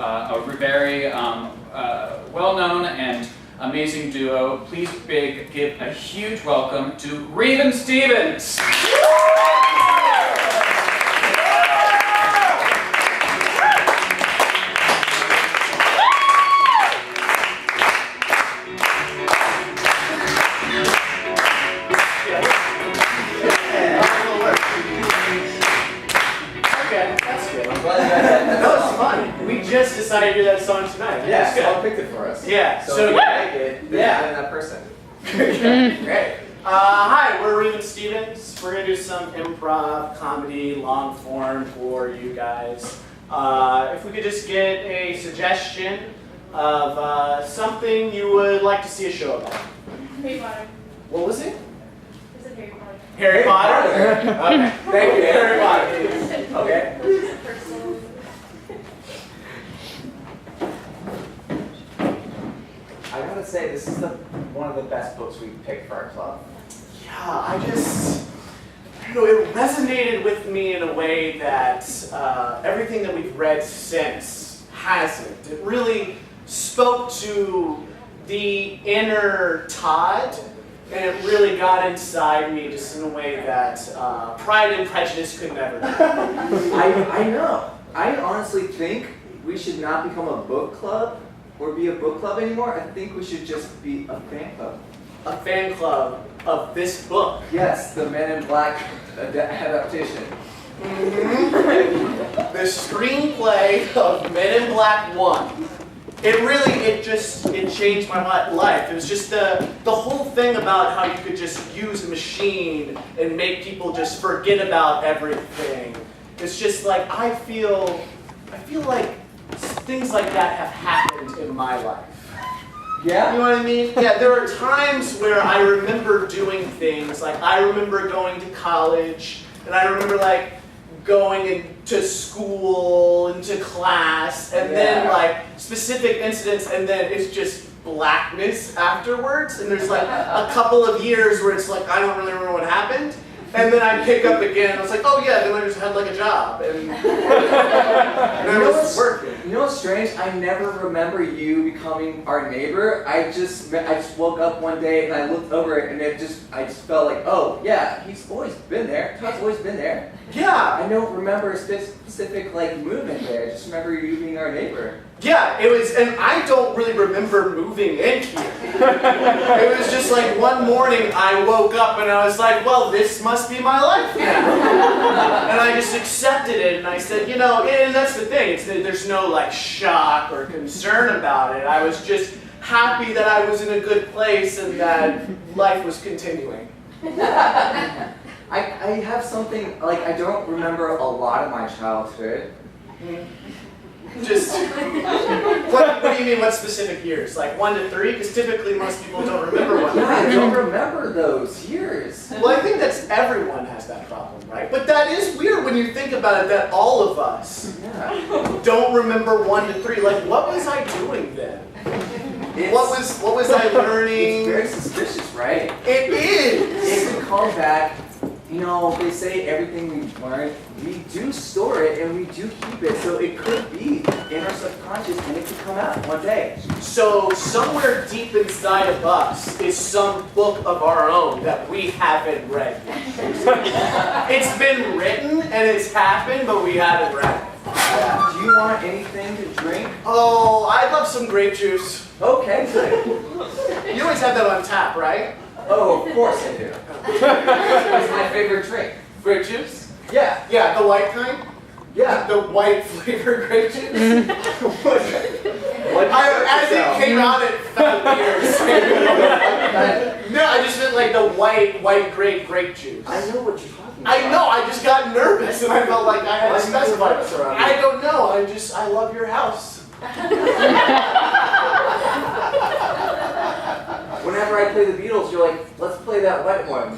a very well-known and amazing duo. Please give a huge welcome to Reaven Stevens. Just decided to do that song tonight. Yeah, someone picked it for us. Yeah. So if you like it, then that person. Great. Hi, we're Reaven Stevens. We're gonna do some improv, comedy, long form for you guys. If we could just get a suggestion of something you would like to see a show about. Harry Potter. What was it? Is it Harry Potter? Harry Potter? Okay. Thank you. Harry Potter. Okay. I gotta say, this is one of the best books we've picked for our club. Yeah, I don't know, it resonated with me in a way that everything that we've read since hasn't. It really spoke to the inner Todd, and it really got inside me just in a way that Pride and Prejudice could never do. I know. I honestly think we should not become a book club or be a book club anymore. I think we should just be a fan club. A fan club of this book. Yes, the Men in Black adaptation. Mm-hmm. The screenplay of Men in Black 1. It changed my life. It was just the whole thing about how you could just use a machine and make people just forget about everything. It's just like, I feel like things like that have happened in my life. Yeah? You know what I mean? Yeah, there are times where I remember doing things, like I remember going to college, and I remember like going into school, into class, and then like specific incidents, and then it's just blackness afterwards, and there's like a couple of years where it's like, I don't really remember what happened. And then I pick up again, and I was like, oh yeah, then I just had like a job, and I was working. You know what's strange? I never remember you becoming our neighbor. I just woke up one day and I looked over it, and I just felt like, oh yeah, he's always been there. Todd's always been there. Yeah. I don't remember a specific like movement there. I just remember you being our neighbor. Yeah, it was, and I don't really remember moving in here. It was just like one morning I woke up and I was like, well, this must be my life now. And I just accepted it, and I said, you know, and that's the thing, there's no like shock or concern about it. I was just happy that I was in a good place and that life was continuing. I have something, like I don't remember a lot of my childhood. Just, what do you mean, what specific years? Like 1 to 3? Because typically most people don't remember 1 to 3. Yeah, I don't remember those years. Well, I think that's everyone has that problem, right? But that is weird when you think about it, that all of us don't remember 1 to 3. Like, what was I doing then? What was I learning? It's very suspicious, right? It is! If we come back, you know, they say everything we've learned, we do store it and we do keep it, so it could be in our subconscious and it could come out one day. So somewhere deep inside of us is some book of our own that we haven't read yet. It's been written and it's happened, but we haven't read it. Yeah. Do you want anything to drink? Oh, I'd love some grape juice. Okay, good. You always have that on tap, right? Oh, of course I do. It's my favorite drink. Grape juice? Yeah. Yeah, the white kind? Yeah. The white flavored grape juice? As it it came out, it felt weird. No, I just meant like the white grape juice. I know what you're talking about. I know, I just got nervous and I felt like I had to specify. I don't know, I love your house. Whenever I play the Beatles, you're like, let's play that white one.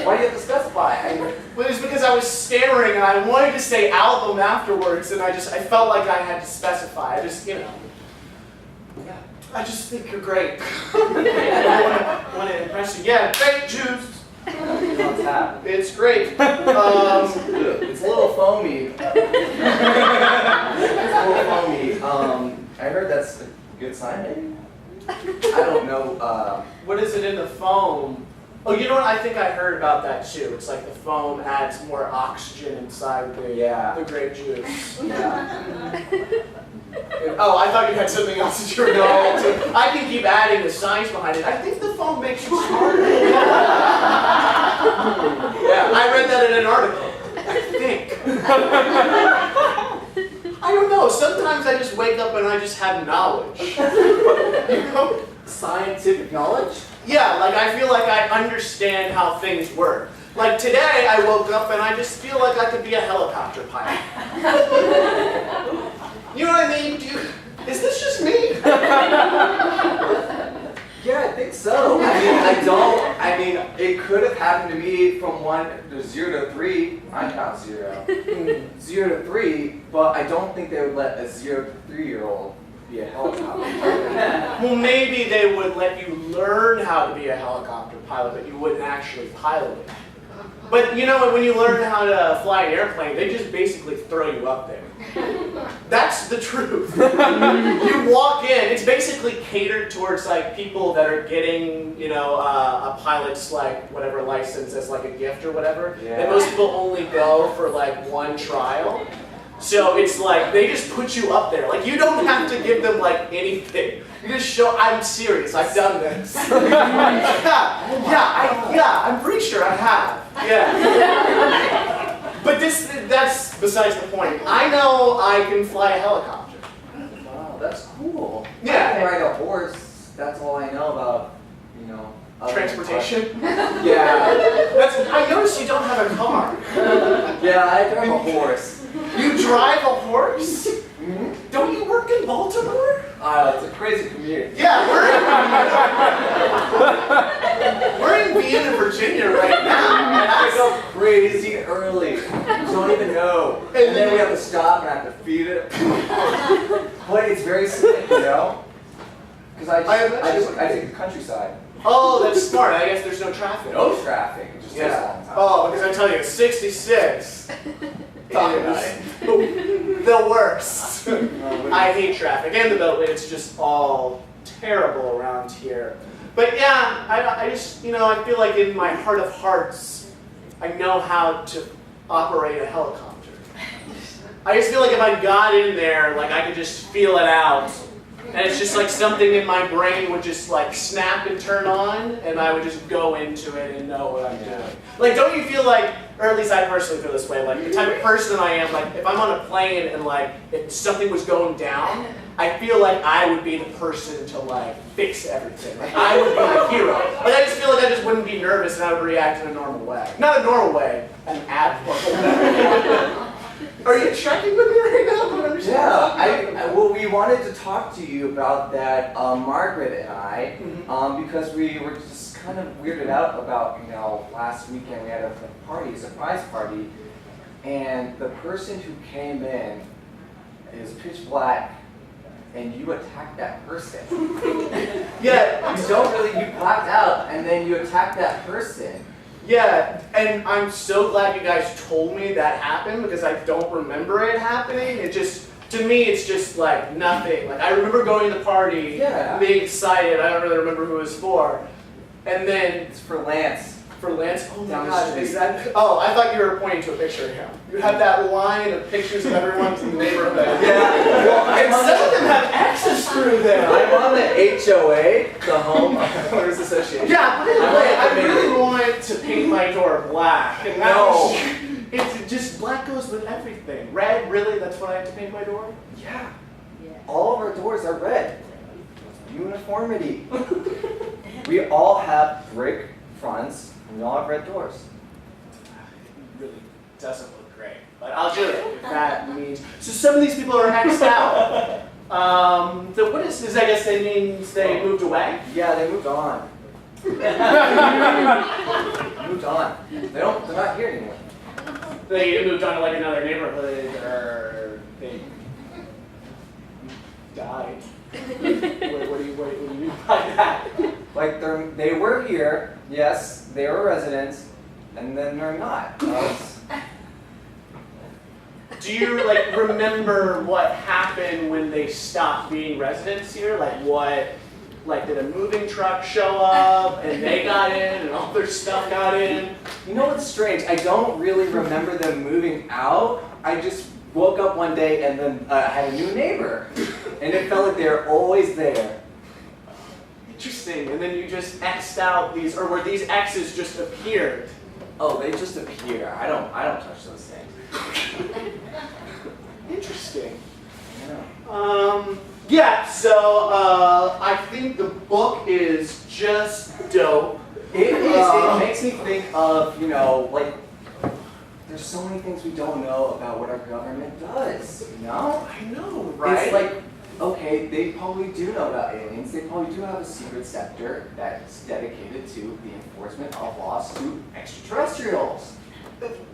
Why do you have to specify? Well, it was because I was staring and I wanted to say album afterwards, and I felt like I had to specify. I just think you're great. I want to impress you. Yeah, grape juice. What's happening? It's great. It's a little foamy. It's a little foamy. I heard that's a good sign, maybe? I don't know. What is it in the foam? Oh, you know what? I think I heard about that too. It's like the foam adds more oxygen inside the grape juice. Yeah. Oh, I thought you had something else that you were going to. I can keep adding the science behind it. I think the foam makes you smarter. Yeah, I read that in an article. I think. I don't know. Sometimes I just wake up and I just have knowledge. You know? Scientific knowledge? Yeah, like I feel like I understand how things work. Like today, I woke up and I just feel like I could be a helicopter pilot. You know what I mean? Is this just me? Yeah, I think so. I mean, it could have happened to me from 1 to 0 to 3. I count 0. 0 to 3, but I don't think they would let a 0 to 3-year-old be a helicopter pilot. Well, maybe they would let you learn how to be a helicopter pilot, but you wouldn't actually pilot it. But you know, when you learn how to fly an airplane, they just basically throw you up there. That's the truth. You walk in, it's basically catered towards like people that are getting, you know, a pilot's like whatever license as like a gift or whatever. Yeah. And most people only go for like one trial. So it's like, they just put you up there. Like, you don't have to give them, like, anything. You just show, I'm serious, I've done this. I'm pretty sure I have. Yeah. But that's besides the point. I know I can fly a helicopter. Wow, that's cool. Yeah. I can ride a horse. That's all I know about, you know. Transportation? Yeah. I noticed you don't have a car. Yeah, I drive a horse. You drive a horse? Mm-hmm. Don't you work in Baltimore? It's a crazy commute. Yeah, we're in Vienna, Virginia right now. I wake up crazy early. You don't even know. And then we have to stop and I have to feed it. But it's very slick, you know? Because I take the countryside. Oh, that's smart. I guess there's no traffic. No traffic. It just takes a long time. Oh, because I tell you, it's 66. Talk about it. The worst. I hate traffic. And the Beltway, it's just all terrible around here. But yeah, I just, you know, I feel like in my heart of hearts, I know how to operate a helicopter. I just feel like if I got in there, like I could just feel it out. And it's just like something in my brain would just like snap and turn on, and I would just go into it and know what I'm doing. Like, don't you feel like, or at least I personally feel this way, like the type of person I am, like if I'm on a plane and like if something was going down, I feel like I would be the person to like fix everything. Like I would be the hero. Like I just feel like I just wouldn't be nervous and I would react in a normal way. Not a normal way, an abnormal way. Are you checking with me right now? I don't understand. Yeah, well, we wanted to talk to you about that, Margaret and I, because we were just kind of weirded out about, you know, last weekend we had a party, a surprise party, and the person who came in is pitch black, and you attacked that person. Yeah. You blacked out, and then you attacked that person. Yeah, and I'm so glad you guys told me that happened because I don't remember it happening. It just, to me, it's just like nothing. Like I remember going to the party, being excited. I don't really remember who it was for. And then It's for Lance. for Lance, oh my Down the God, street. is that? Oh, I thought you were pointing to a picture of him. You have that line of pictures of everyone's in the neighborhood. Yeah, well, And some of them have X's through there. I'm on the HOA, the Home Owners Association. Yeah, by the way, I really want to paint my door black. And No. It's just black goes with everything. Red, really? That's what I have to paint my door? Yeah. All of our doors are red. Uniformity. We all have brick fronts, and we all have red doors. It really doesn't look great. But I'll do it if that means. So some of these people are X'd out. So what is this? I guess that means they moved away? Yeah, they moved on. Moved on. They're not here anymore. They moved on to like another neighborhood or they died. What do you mean by that? Like they were here, yes, they were residents, and then they're not. Do you like remember what happened when they stopped being residents here? Like did a moving truck show up and they got in and all their stuff got in? You know what's strange? I don't really remember them moving out. I just woke up one day and then had a new neighbor. And it felt like they were always there. Interesting. And then you just X'd out these, or were these X's just appeared? Oh, they just appear. I don't touch those things. Interesting. Yeah. Yeah, so I think the book is just dope. It is. It makes me think of, like, there's so many things we don't know about what our government does, I know, right? It's like, okay, they probably do know about aliens. They probably do have a secret sector that's dedicated to the enforcement of laws to extraterrestrials.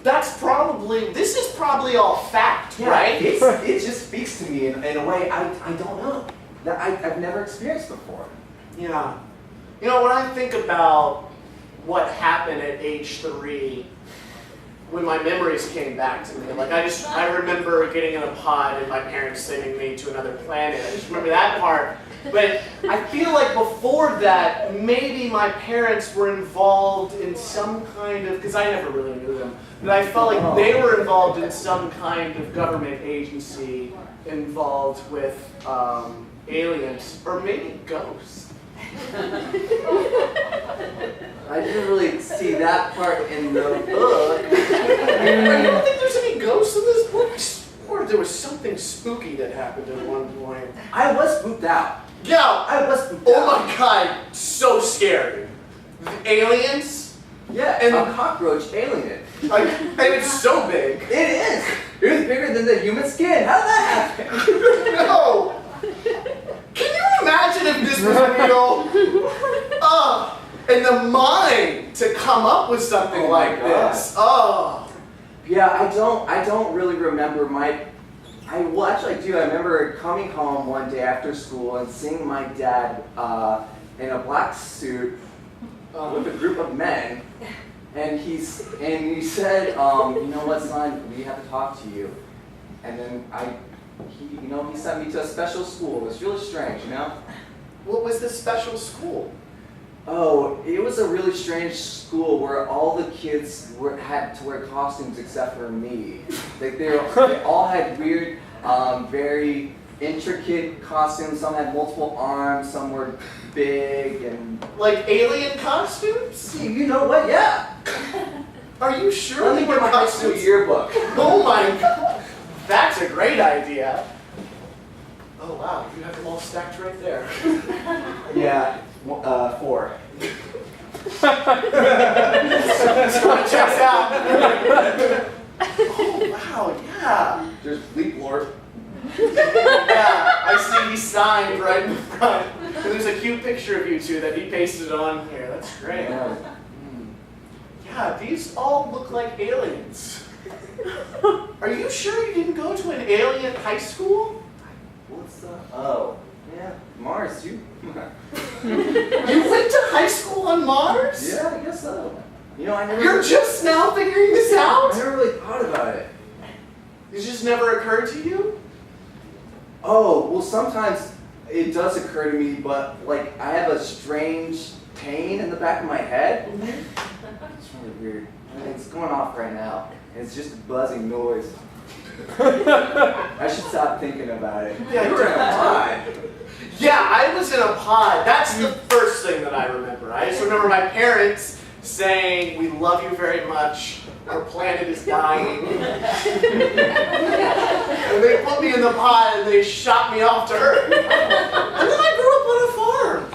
This is probably all fact, Yeah, right? it just speaks to me in a way I don't know, that I've never experienced before. Yeah. When I think about what happened at age 3, when my memories came back to me, like I remember getting in a pod and my parents sending me to another planet. I just remember that part. But I feel like before that, maybe my parents were involved in some kind of, because I never really knew them, but I felt like they were involved in some kind of government agency involved with aliens, or maybe ghosts. I didn't really see that part in the book. I don't think there's any ghosts in this book. Or there was something spooky that happened at one point. I was spooked out. Yeah, I was spooked oh out. my god, so scary. The aliens, Yeah, And- a cockroach alien. and it's so big. It is. It was bigger than the human skin. How did that happen? No. Can you imagine if this was real? And the mind to come up with something Oh my like God. this. Oh. Yeah, I don't really remember well, actually I do. I remember coming home one day after school and seeing my dad in a black suit with a group of men, and he said, you know what, son, we have to talk to you. And then he sent me to a special school. It was really strange, What was this special school? Oh, it was a really strange school where all the kids had to wear costumes except for me. Like they all had weird, very intricate costumes. Some had multiple arms, some were big and... Like alien costumes? You know what? Yeah. Are you sure Let they me were get my high school costumes? yearbook. Oh my god. That's a great idea. Oh wow, you have them all stacked right there. Yeah, 4. Checks out. Oh wow, yeah. There's Bleep Lord. Yeah, I see he signed right in front. And there's a cute picture of you two that he pasted on here. That's great. Yeah. Yeah, these all look like aliens. Are you sure you didn't go to an alien high school? What's the... Oh, yeah, Mars, you... You went to high school on Mars? Yeah, I guess so. I never... You're just now figuring this I out? never really thought about it. It just never occurred to you? Oh, well, sometimes it does occur to me, but, like, I have a strange pain in the back of my head. It's really weird. It's going off right now. It's just a buzzing noise. I should stop thinking about it. Yeah, you were in a pod. Yeah, I was in a pod. That's the first thing that I remember. I just remember my parents saying, "We love you very much. Our planet is dying." And they put me in the pod and they shot me off to Earth. And then I grew up on a farm.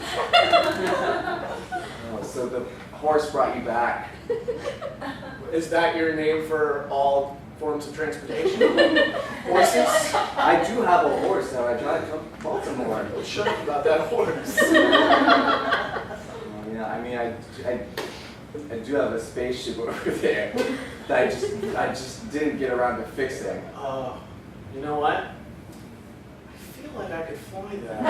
Oh, so the horse brought you back. Is that your name for all forms of transportation? Horses? I do have a horse now. I drive to Baltimore. Well, shut up about that horse. I do have a spaceship over there that I just didn't get around to fixing. You know what? I feel like I could fly that.